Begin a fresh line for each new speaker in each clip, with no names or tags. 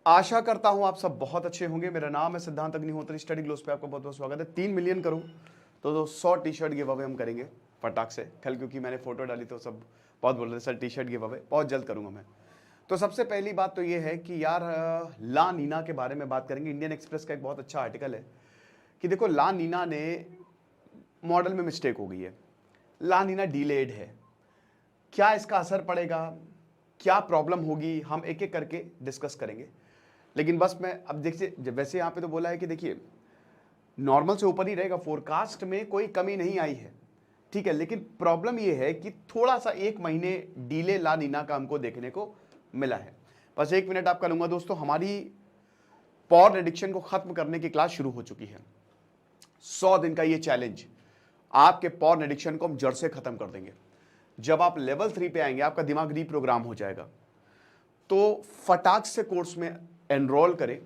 आशा करता हूं आप सब बहुत अच्छे होंगे। मेरा नाम है सिद्धांत अग्निहोत्री। स्टडी ग्लोस पे आपका बहुत बहुत स्वागत है। 3 मिलियन करूं तो 100 टी शर्ट गिव अवे हम करेंगे फटाक से कल, क्योंकि मैंने फोटो डाली तो सब बहुत बोल रहे थे sir T shirt give away बहुत जल्द करूंगा मैं। तो सबसे पहली बात तो ये है कि यार ला नीना के बारे में बात करेंगे। इंडियन एक्सप्रेस का एक बहुत अच्छा आर्टिकल है कि देखो ला नीना ने मॉडल में मिस्टेक हो गई है, ला नीना डिलेड है। क्या इसका असर पड़ेगा, क्या प्रॉब्लम होगी, हम एक एक करके डिस्कस करेंगे। लेकिन बस मैं अब देखिए, वैसे यहाँ पे तो बोला है कि देखिए नॉर्मल से ऊपर ही रहेगा, फोरकास्ट में कोई कमी नहीं आई है, ठीक है। लेकिन प्रॉब्लम ये है कि थोड़ा सा 1 महीने डीले ला नीना का हमको देखने को मिला है। बस 1 मिनट आपका लूंगा दोस्तों। हमारी पॉर्न एडिक्शन को खत्म करने की क्लास शुरू हो चुकी है। 100 दिन का ये चैलेंज, आपके पॉर्न एडिक्शन को हम जड़ से खत्म कर देंगे। जब आप लेवल 3 पे आएंगे आपका दिमाग रीप्रोग्राम हो जाएगा। तो फटाक से कोर्स में एनरोल करें,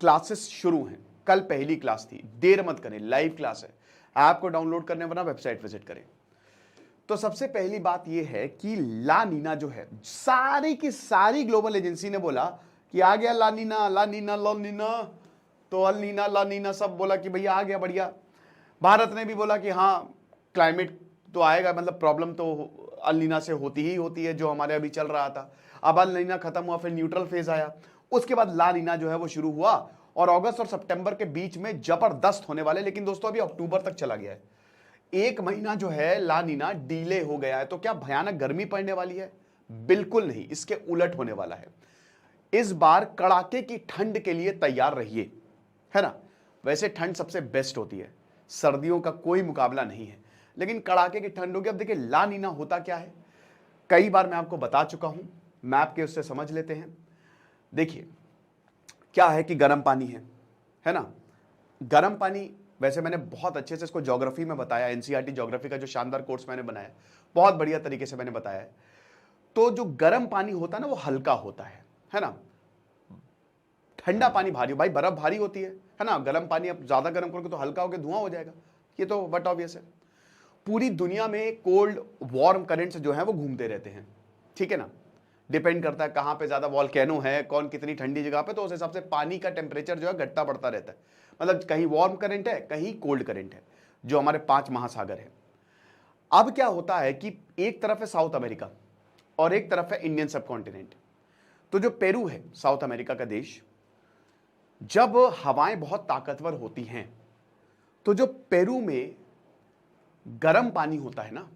क्लासेस शुरू हैं। कल पहली क्लास थी, देर मत करें, लाइव क्लास है। ऐप को डाउनलोड करने वरना वेबसाइट विजिट करें। तो सबसे पहली बात यह है कि ला नीना जो है, सारी की सारी ग्लोबल एजेंसी ने बोला कि आ गया ला नीना, ला नीना, ला नीना, तो अल नीना, ला नीना, सब बोला कि भैया आ गया, बढ़िया। भारत ने भी बोला कि हाँ क्लाइमेट तो आएगा, मतलब प्रॉब्लम तो अल नीना से होती ही होती है, जो हमारे अभी चल रहा था। अब अल नीना खत्म हुआ, फिर न्यूट्रल फेज आया, उसके बाद ला नीना जो है वो शुरू हुआ और अगस्त और सितंबर के बीच में जबरदस्त होने वाले। लेकिन दोस्तों अभी अक्टूबर तक चला गया है, 1 महीना जो है ला नीना डिले हो गया है। तो क्या भयानक गर्मी पड़ने वाली है? बिल्कुल नहीं, इसके उलट होने वाला है। इस बार कड़ाके की ठंड के लिए तैयार रहिए, है ना। वैसे ठंड सबसे बेस्ट होती है, सर्दियों का कोई मुकाबला नहीं है, लेकिन कड़ाके की ठंड होगी। अब देखिए ला नीना होता क्या है, कई बार मैं आपको बता चुका हूं, मैप के उससे समझ लेते हैं। देखिए क्या है कि गर्म पानी है ना। गर्म पानी, वैसे मैंने बहुत अच्छे से इसको ज्योग्राफी में बताया, एनसीईआरटी ज्योग्राफी का जो शानदार कोर्स मैंने बनाया, बहुत बढ़िया तरीके से मैंने बताया है। तो जो गर्म पानी होता है ना वो हल्का होता है ना। ठंडा पानी भारी, भाई बर्फ भारी होती है ना। गर्म पानी आप ज्यादा गर्म करोगे तो हल्का होकर धुआं हो जाएगा, ये तो बट ऑब्वियस है। पूरी दुनिया में कोल्ड वार्म करंट्स जो है वो घूमते रहते हैं, ठीक है ना। डिपेंड करता है कहां पे ज्यादा वॉल्केनो है, कौन कितनी ठंडी जगह पे, तो उस हिसाब से पानी का टेम्परेचर जो है घटता बढ़ता रहता है। मतलब कहीं वार्म करंट है, कहीं कोल्ड करंट है, जो हमारे 5 महासागर है। अब क्या होता है कि एक तरफ है साउथ अमेरिका और एक तरफ है इंडियन सब कॉन्टिनेंट। तो जो पेरू है साउथ अमेरिका का देश, जब हवाएं बहुत ताकतवर होती हैं तो जो पेरू में गर्म पानी होता है ना,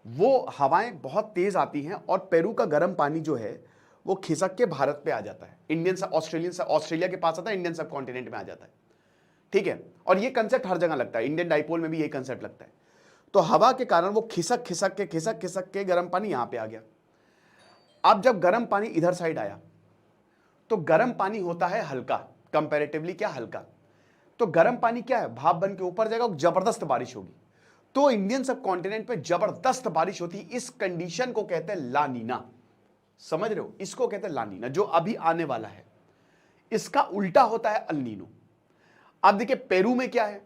वो हवाएं बहुत तेज आती हैं और पेरू का गर्म पानी जो है वो खिसक के भारत पे आ जाता है। इंडियन से ऑस्ट्रेलिया के पास आता है, इंडियन सब कॉन्टिनेंट में आ जाता है, ठीक है। और ये कंसेप्ट हर जगह लगता है, इंडियन डाइपोल में भी यही कंसेप्ट लगता है। तो हवा के कारण वो खिसक खिसक के गर्म पानी यहां पे आ गया। अब जब गर्म पानी इधर साइड आया तो गर्म पानी होता है हल्का, कंपैरेटिवली क्या हल्का। तो गर्म पानी क्या है, भाप बन के ऊपर जाएगा, जबरदस्त बारिश होगी। तो इंडियन सब कॉन्टिनेंट पे जबरदस्त बारिश होती है। इस कंडीशन को कहते हैं ला नीना, समझ रहे हो, इसको कहते हैं ला नीना, जो अभी आने वाला है। इसका उल्टा होता है अल नीनो। अब देखिए पेरू में क्या है,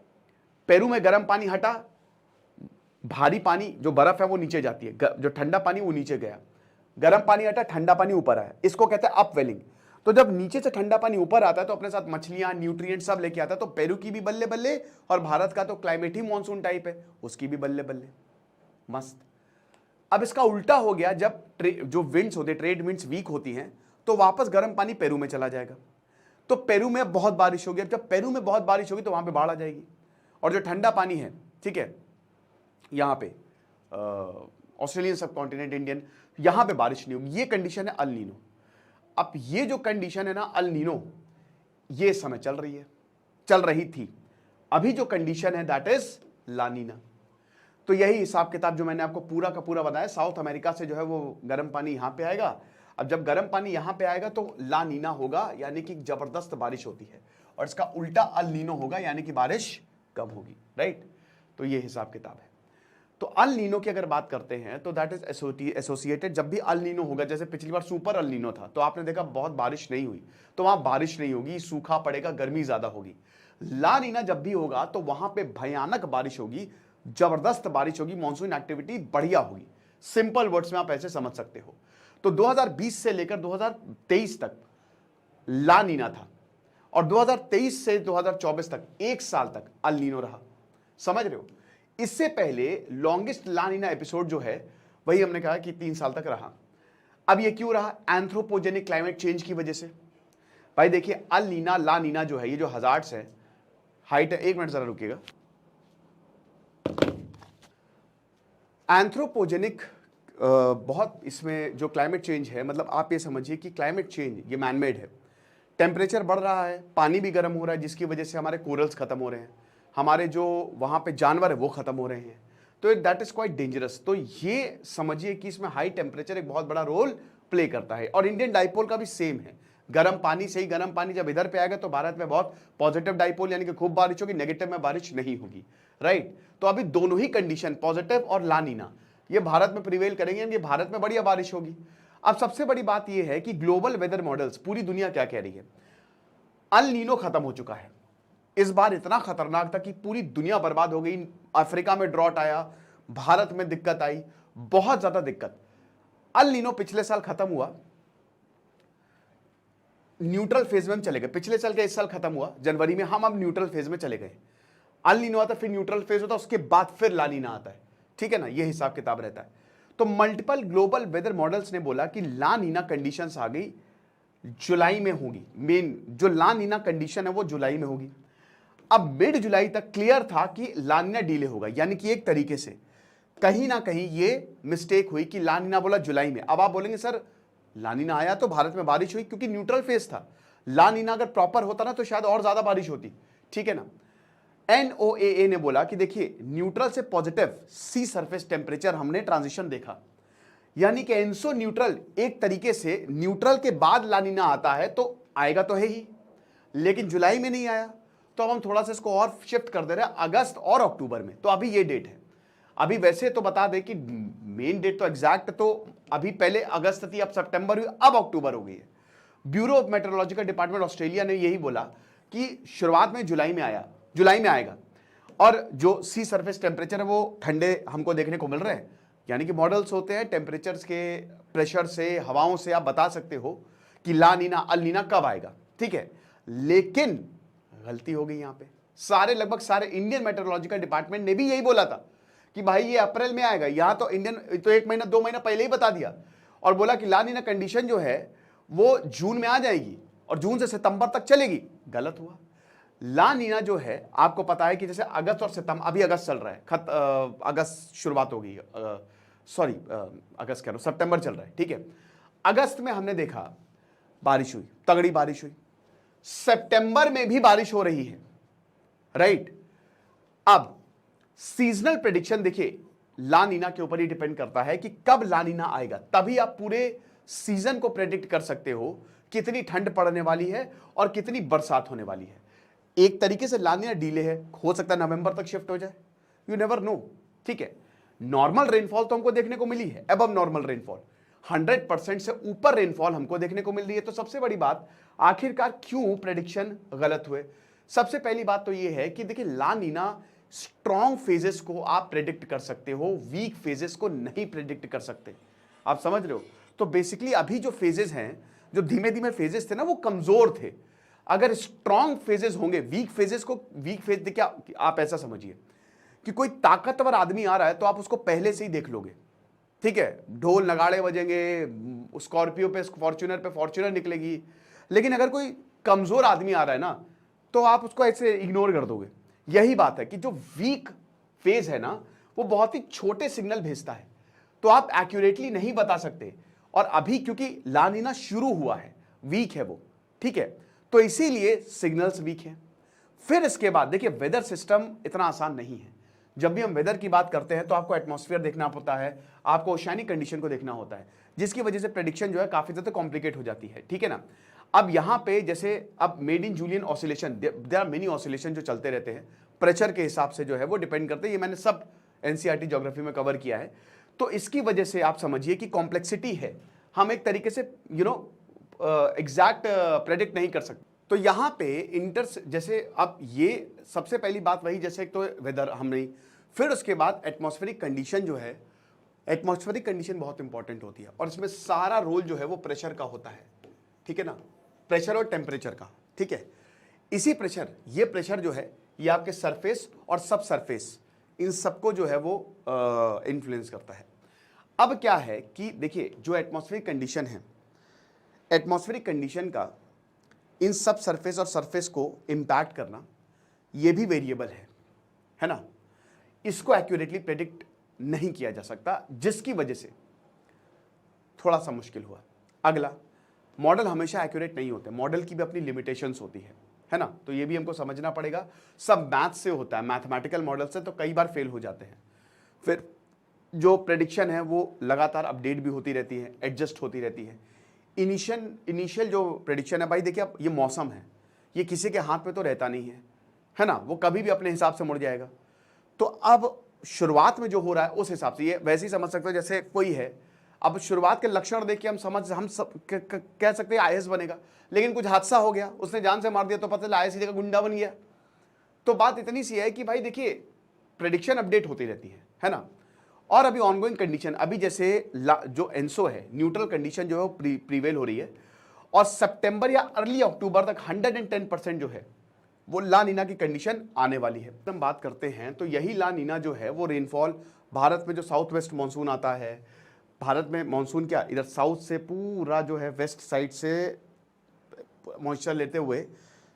पेरू में गर्म पानी हटा, भारी पानी जो बर्फ है वो नीचे जाती है, जो ठंडा पानी वो नीचे गया, गर्म पानी हटा, ठंडा पानी ऊपर आया, इसको कहते हैं अपवेलिंग। तो जब नीचे से ठंडा पानी ऊपर आता है तो अपने साथ मछलियां, न्यूट्रिएंट सब लेके आता है। तो पेरू की भी बल्ले बल्ले, और भारत का तो क्लाइमेट ही मॉनसून टाइप है, उसकी भी बल्ले बल्ले, मस्त। अब इसका उल्टा हो गया, जब जो विंड्स होते, ट्रेड विंड्स वीक होती हैं, तो वापस गर्म पानी पेरू में चला जाएगा। तो पेरू में बहुत बारिश होगी। अब जब पेरू में बहुत बारिश होगी तो वहां पे बाढ़ आ जाएगी। और जो ठंडा पानी है, ठीक है, यहां पे ऑस्ट्रेलियन सब कॉन्टिनेंट, इंडियन, यहां पे बारिश नहीं होगी। ये कंडीशन है अल नीनो। अब ये जो कंडीशन है ना अल नीनो, ये समय चल रही है, चल रही थी। अभी जो कंडीशन है दैट इज ला नीना। तो यही हिसाब किताब जो मैंने आपको पूरा का पूरा बताया, साउथ अमेरिका से जो है वो गर्म पानी यहां पे आएगा। अब जब गर्म पानी यहां पे आएगा तो ला नीना होगा, यानी कि जबरदस्त बारिश होती है। और इसका उल्टा अल नीनो होगा, यानी कि बारिश कब होगी, राइट। तो ये हिसाब किताब है। तो अल नीनो की अगर बात करते हैं तो दैट इज एसोसिएटेड, जब भी अल नीनो होगा, जैसे पिछली बार सुपर अल नीनो था तो आपने देखा बहुत बारिश नहीं हुई, तो वहां बारिश नहीं होगी, सूखा पड़ेगा, गर्मी ज्यादा होगी। ला नीना जब भी होगा तो वहां पे भयानक बारिश होगी, जबरदस्त बारिश होगी, मॉनसून एक्टिविटी बढ़िया होगी। सिंपल वर्ड्स में आप ऐसे समझ सकते हो। तो 2020 से लेकर 2023 तक ला नीना था, और 2023 से 2024 तक 1 साल तक अल नीनो रहा। समझ रहे हो? इससे पहले लॉन्गेस्ट ला नीना एपिसोड जो है वही हमने कहा कि 3 साल तक रहा। अब ये क्यों रहा? एंथ्रोपोजेनिक क्लाइमेट चेंज की वजह से। भाई देखिए, अल नीना ला नीना जो है, ये जो हजार्ड्स है, हाइट है, 1 मिनट जरा रुकिएगा। एंथ्रोपोजेनिक बहुत इसमें जो क्लाइमेट चेंज है, मतलब आप ये समझिए कि क्लाइमेट चेंज ये मैनमेड है। टेम्परेचर बढ़ रहा है, पानी भी गर्म हो रहा है, जिसकी वजह से हमारे कोरल्स खत्म हो रहे हैं, हमारे जो वहाँ पे जानवर है वो खत्म हो रहे हैं। तो दैट इज क्वाइट डेंजरस। तो ये समझिए कि इसमें हाई टेम्परेचर एक बहुत बड़ा रोल प्ले करता है। और इंडियन डाइपोल का भी सेम है। गर्म पानी से ही गर्म पानी जब इधर पे आएगा तो भारत में बहुत पॉजिटिव डाइपोल, यानी कि खूब बारिश होगी, नेगेटिव में बारिश नहीं होगी, राइट। तो अभी दोनों ही कंडीशन, पॉजिटिव और ला नीना, ये भारत में प्रिवेल करेंगे, यानी भारत में बढ़िया बारिश होगी। अब सबसे बड़ी बात यह है कि ग्लोबल वेदर मॉडल्स, पूरी दुनिया क्या कह रही है, अल नीनो खत्म हो चुका है। इस बार इतना खतरनाक था कि पूरी दुनिया बर्बाद हो गई। अफ्रीका में ड्रॉट आया, भारत में दिक्कत आई, बहुत ज्यादा दिक्कत। अल नीनो पिछले साल खत्म हुआ, न्यूट्रल फेज में हम चले गए। पिछले साल का इस साल खत्म हुआ जनवरी में, हम अब न्यूट्रल फेज में चले गए। अल नीनो आता, फिर न्यूट्रल फेज होता, उसके बाद फिर ला नीना आता है, ठीक है ना, ये हिसाब किताब रहता है। तो मल्टीपल ग्लोबल वेदर मॉडल्स ने बोला कि ला नीना कंडीशंस आ गई, जुलाई में होगी। मेन जो ला नीना कंडीशन है वो जुलाई में होगी। अब मिड जुलाई तक क्लियर था कि ला नीना डिले होगा, यानी कि एक तरीके से कहीं ना कहीं ये मिस्टेक हुई कि ला नीना बोला जुलाई में। अब आप बोलेंगे सर ला नीना आया तो भारत में बारिश हुई, क्योंकि न्यूट्रल फेज था। ला नीना अगर प्रॉपर होता ना तो शायद और ज्यादा बारिश होती, ठीक है ना। NOAA ने बोला कि देखिए, न्यूट्रल से पॉजिटिव सी सरफेस टेम्परेचर हमने ट्रांजिशन देखा, यानी कि एंसो न्यूट्रल एक तरीके से न्यूट्रल के बाद ला नीना आता है, तो आएगा तो है ही, लेकिन जुलाई में नहीं आया। तो अब हम थोड़ा सा इसको और शिफ्ट कर दे रहे हैं अगस्त और अक्टूबर में। तो अभी ये डेट है। अभी वैसे तो बता दें कि मेन डेट तो एग्जैक्ट तो अभी पहले अगस्त थी, अब सितंबर हुई, अब अक्टूबर हो गई है। Bureau of meteorological department Australia ने यही बोला कि शुरुआत में जुलाई में आएगा, और जो सी सरफेस टेम्परेचर है वो ठंडे हमको देखने को मिल रहे हैं। यानी कि मॉडल्स होते हैं, टेम्परेचर्स के प्रेशर से, हवाओं से आप बता सकते हो कि ला नीना अल नीना कब आएगा, ठीक है। लेकिन गलती हो गई यहां पे। लगभग सारे इंडियन मेट्रोलॉजिकल डिपार्टमेंट ने भी यही बोला था कि भाई ये अप्रैल में आएगा। यहां तो इंडियन तो 1 महीना 2 महीना पहले ही बता दिया और बोला कि ला नीना कंडीशन जो है वो जून में आ जाएगी और जून से सितंबर तक चलेगी। गलत हुआ। ला नीना जो है आपको पता है कि जैसे अगस्त और सितंबर, अभी अगस्त चल रहा है, अगस्त शुरुआत हो गई, सॉरी अगस्त कह रहा हूं, सितंबर चल रहा है, ठीक है। अगस्त में हमने देखा बारिश हुई, तगड़ी बारिश हुई। सितंबर में भी बारिश हो रही है, राइट। अब सीजनल प्रेडिक्शन देखिए, ला नीना के ऊपर ही डिपेंड करता है कि कब ला नीना आएगा, तभी आप पूरे सीजन को प्रेडिक्ट कर सकते हो कितनी ठंड पड़ने वाली है और कितनी बरसात होने वाली है। एक तरीके से ला नीना डिले है, हो सकता है नवंबर तक शिफ्ट हो जाए, यू नेवर नो, ठीक है। नॉर्मल रेनफॉल तो हमको देखने को मिली है, अब नॉर्मल रेनफॉल 100% से ऊपर रेनफॉल हमको देखने को मिल रही है। तो सबसे बड़ी बात, आखिरकार क्यों प्रेडिक्शन गलत हुए? सबसे पहली बात तो यह है कि देखिए, ला नीना स्ट्रॉन्ग फेजेस को आप प्रेडिक्ट कर सकते हो, वीक फेजेस को नहीं प्रेडिक्ट कर सकते। आप समझ रहे हो? तो बेसिकली अभी जो फेजेस हैं, जो धीमे धीमे फेजेस थे ना, वो कमजोर थे। अगर स्ट्रॉन्ग फेजेस होंगे, वीक फेज देखिए, आप ऐसा समझिए कि कोई ताकतवर आदमी आ रहा है तो आप उसको पहले से ही देख लोगे, ठीक है। ढोल नगाड़े बजेंगे, स्कॉर्पियो पे फॉर्च्यूनर निकलेगी। लेकिन अगर कोई कमजोर आदमी आ रहा है ना, तो आप उसको ऐसे इग्नोर कर दोगे। यही बात है कि जो वीक फेज है ना, वो बहुत ही छोटे सिग्नल भेजता है, तो आप एक्यूरेटली नहीं बता सकते। और अभी क्योंकि ला नीना शुरू हुआ है, वीक है वो, ठीक है, तो इसीलिए सिग्नल्स वीक हैं। फिर इसके बाद देखिए, वेदर सिस्टम इतना आसान नहीं है। जब भी हम वेदर की बात करते हैं तो आपको एटमॉस्फेयर देखना होता है, आपको ओशियानिक कंडीशन को देखना होता है, जिसकी वजह से प्रेडिक्शन जो है काफी ज्यादा कॉम्प्लिकेट हो जाती है, ठीक है ना। अब यहां पे जैसे अब Madden Julian oscillation, there are many oscillation जो चलते रहते हैं, प्रेशर के हिसाब से जो है वो डिपेंड करते हैं। ये मैंने सब एनसीईआरटी ज्योग्राफी में कवर किया है। तो इसकी वजह से आप समझिए कि कॉम्प्लेक्सिटी है, हम एक तरीके से एग्जैक्ट प्रेडिक्ट नहीं कर सकते। तो यहां पे जैसे अब ये सबसे पहली बात वही, जैसे एक तो वेदर हम नहीं, फिर उसके बाद एटमॉस्फेरिक कंडीशन जो है, एटमॉस्फेरिक कंडीशन बहुत इंपॉर्टेंट होती है और इसमें सारा रोल जो है वो प्रेशर का होता है, ठीक है ना। प्रेशर और टेम्परेचर का, ठीक है। इसी प्रेशर, ये प्रेशर जो है ये आपके सरफेस और सब सरफेस इन सबको जो है वो इन्फ्लुएंस करता है। अब क्या है कि देखिए जो एटमॉस्फेरिक कंडीशन है, एटमॉस्फेरिक कंडीशन का इन सब सरफेस और सरफेस को इम्पैक्ट करना ये भी वेरिएबल है ना। इसको एक्यूरेटली प्रेडिक्ट नहीं किया जा सकता, जिसकी वजह से थोड़ा सा मुश्किल हुआ। अगला, मॉडल हमेशा एक्यूरेट नहीं होते, मॉडल की भी अपनी लिमिटेशंस होती है ना। तो ये भी हमको समझना पड़ेगा। सब मैथ से होता है, मैथमेटिकल मॉडल से तो कई बार फेल हो जाते हैं। फिर जो प्रेडिक्शन है वो लगातार अपडेट भी होती रहती है, एडजस्ट होती रहती है। इनिशियल जो प्रेडिक्शन है भाई, देखिए अब ये मौसम है, ये किसी के हाथ में तो रहता नहीं है ना, वो कभी भी अपने हिसाब से मुड़ जाएगा। तो अब शुरुआत में जो हो रहा है उस हिसाब से ये वैसे ही समझ सकते हो जैसे कोई है, अब शुरुआत के लक्षण देख के हम कह सकते हैं आईएएस बनेगा, लेकिन कुछ हादसा हो गया, उसने जान से मार दिया तो पता चला आईएएस जगह गुंडा बन गया। तो बात इतनी सी है कि भाई देखिए प्रेडिक्शन अपडेट होती रहती है ना। और अभी ऑनगोइंग कंडीशन, अभी जैसे जो एनसो है, न्यूट्रल कंडीशन जो है वो प्रीवेल हो रही है, और सितंबर या अर्ली अक्टूबर तक 110% जो है वो ला नीना की कंडीशन आने वाली है। हम बात करते हैं तो यही ला नीना जो है वो रेनफॉल भारत में जो साउथ वेस्ट मानसून आता है, भारत में मानसून क्या इधर साउथ से पूरा जो है वेस्ट साइड से मॉइस्चर लेते हुए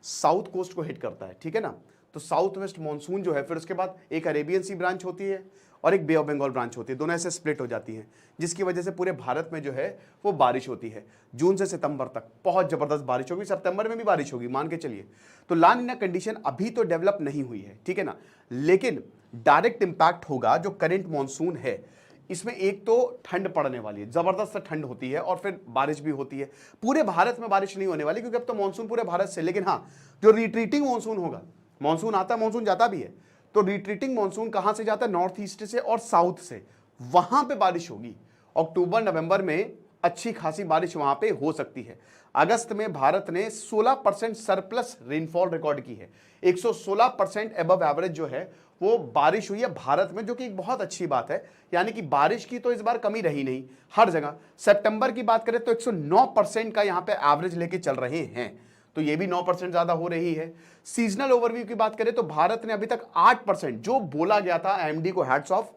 साउथ कोस्ट को हिट करता है, ठीक है ना। तो साउथ वेस्ट मानसून जो है, फिर उसके बाद एक अरेबियन सी ब्रांच होती है और एक बे ऑफ बंगाल ब्रांच होती है, दोनों ऐसे स्प्लिट हो जाती हैं, जिसकी वजह से पूरे भारत में जो है वो बारिश होती है। जून से सितंबर तक बहुत ज़बरदस्त बारिश होगी, सितंबर में भी बारिश होगी मान के चलिए। तो ला नीना कंडीशन अभी तो डेवलप नहीं हुई है, ठीक है ना, लेकिन डायरेक्ट इंपैक्ट होगा जो करेंट मानसून है। इसमें एक तो ठंड पड़ने वाली है, ज़बरदस्त ठंड होती है, और फिर बारिश भी होती है। पूरे भारत में बारिश नहीं होने वाली क्योंकि अब तो मानसून पूरे भारत से, लेकिन हाँ जो रिट्रीटिंग मानसून होगा, मानसून आता है मानसून जाता भी है, तो रिट्रीटिंग मानसून कहां से जाता है, नॉर्थ ईस्ट से और साउथ से, वहां पे बारिश होगी। अक्टूबर नवंबर में अच्छी खासी बारिश वहां पे हो सकती है। अगस्त में भारत ने 16% सरप्लस रेनफॉल रिकॉर्ड की है, 116% अबव एवरेज जो है वो बारिश हुई है भारत में, जो कि एक बहुत अच्छी बात है। यानी कि बारिश की तो इस बार कमी रही नहीं हर जगह। सितंबर की बात करें तो 109% का यहां पे एवरेज लेके चल रहे हैं, तो ये भी 9% ज्यादा हो रही है। सीजनल ओवरव्यू की बात करें तो भारत ने अभी तक 8%, जो बोला गया था, एमडी को हैट्स ऑफ,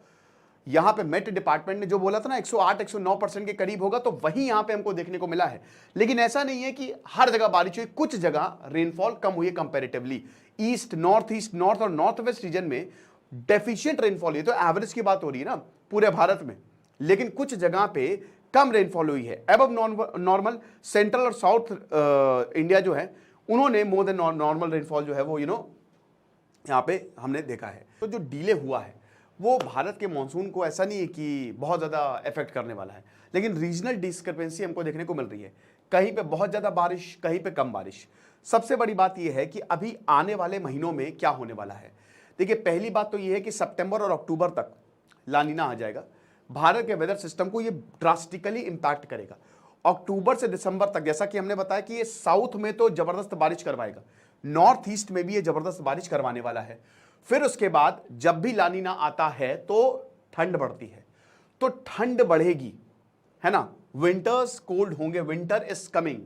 यहां पे मेट डिपार्टमेंट ने जो बोला था ना 108-109% के करीब होगा, तो वही यहां पे हमको देखने को मिला है। लेकिन ऐसा नहीं है कि हर जगह बारिश हुई, कुछ जगह रेनफॉल कम हुई है कंपैरेटिवली। ईस्ट, नॉर्थ और नॉर्थ वेस्ट रीजन में डेफिशिएंट रेनफॉल, ये तो एवरेज की बात हो रही है ना पूरे भारत में, लेकिन कुछ जगह पे कम रेनफॉल हुई है। एबव नॉर्मल सेंट्रल और साउथ इंडिया जो है उन्होंने मोर देन नॉर्मल रेनफॉल जो है वो यहाँ पे हमने देखा है। तो जो डिले हुआ है वो भारत के मानसून को ऐसा नहीं है कि बहुत ज़्यादा इफेक्ट करने वाला है, लेकिन रीजनल डिस्क्रिपेंसी हमको देखने को मिल रही है, कहीं पे बहुत ज़्यादा बारिश, कहीं पे कम बारिश। सबसे बड़ी बात यह है कि अभी आने वाले महीनों में क्या होने वाला है। देखिए पहली बात तो यह है कि सितंबर और अक्टूबर तक ला नीना आ जाएगा, भारत के वेदर सिस्टम को ये ड्रास्टिकली इंपैक्ट करेगा। अक्टूबर से दिसंबर तक, जैसा कि हमने बताया कि ये साउथ में तो जबरदस्त बारिश करवाएगा, नॉर्थ ईस्ट में भी ये जबरदस्त बारिश करवाने वाला है। फिर उसके बाद जब भी ला नीना आता है तो ठंड बढ़ती है, तो ठंड बढ़ेगी, है ना, विंटर्स कोल्ड होंगे, विंटर इज कमिंग,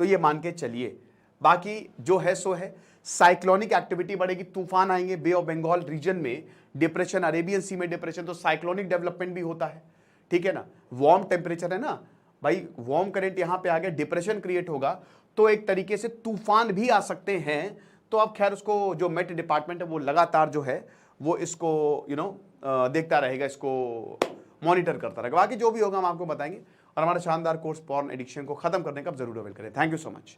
तो ये मान के चलिए। बाकी जो है सो है, साइक्लोनिक एक्टिविटी बढ़ेगी, तूफान आएंगे बे ऑफ बंगाल रीजन में, डिप्रेशन, अरेबियन सी में डिप्रेशन, तो साइक्लोनिक डेवलपमेंट भी होता है, ठीक है ना। वार्म टेम्परेचर है ना भाई, वार्म करंट यहां पे आ गया, डिप्रेशन क्रिएट होगा, तो एक तरीके से तूफान भी आ सकते हैं। तो अब खैर उसको जो मेट डिपार्टमेंट है वो लगातार जो है वो इसको देखता रहेगा, इसको मॉनिटर करता रहेगा। बाकी जो भी होगा हम आपको बताएंगे, और हमारा शानदार कोर्स पॉर्न एडिक्शन को खत्म करने का जरूर अवेल करें। Thank you so much.